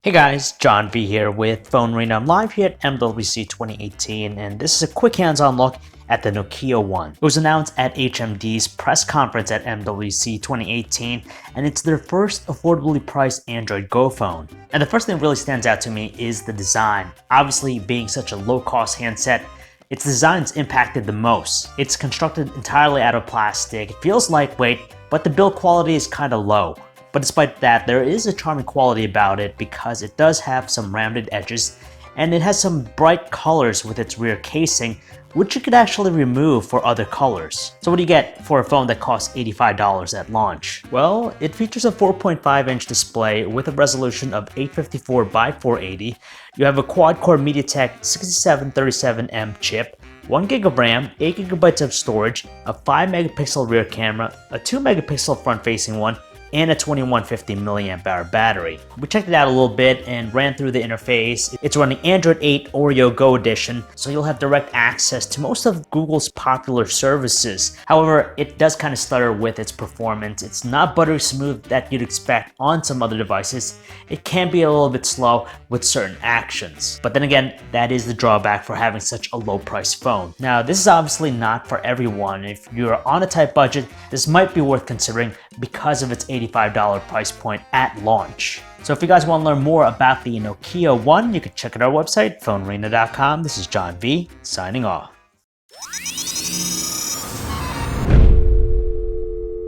Hey guys, John V here with PhoneArena. I'm live here at MWC 2018 and this is a quick hands-on look at the Nokia One. It was announced at HMD's press conference at MWC 2018 and it's their first affordably priced Android Go phone. And the first thing that really stands out to me is the design. Obviously, being such a low-cost handset, its design's impacted the most. It's constructed entirely out of plastic, it feels lightweight, but the build quality is kind of low. But despite that, there is a charming quality about it because it does have some rounded edges and it has some bright colors with its rear casing, which you could actually remove for other colors. So what do you get for a phone that costs $85 at launch? Well, it features a 4.5-inch display with a resolution of 854 by 480. You have a quad-core MediaTek 6737M chip, 1 GB of RAM, 8 GB of storage, a 5-megapixel rear camera, a 2-megapixel front-facing one, and a 2150 mAh battery. We checked it out a little bit and ran through the interface. It's running Android 8 Oreo Go Edition, so you'll have direct access to most of Google's popular services. However, it does kind of stutter with its performance. It's not buttery smooth that you'd expect on some other devices. It can be a little bit slow with certain actions. But then again, that is the drawback for having such a low priced phone. Now, this is obviously not for everyone. If you're on a tight budget, this might be worth considering because of its $85 price point at launch. So if you guys want to learn more about the Nokia One, you can check out our website, PhoneArena.com. This is John V, signing off.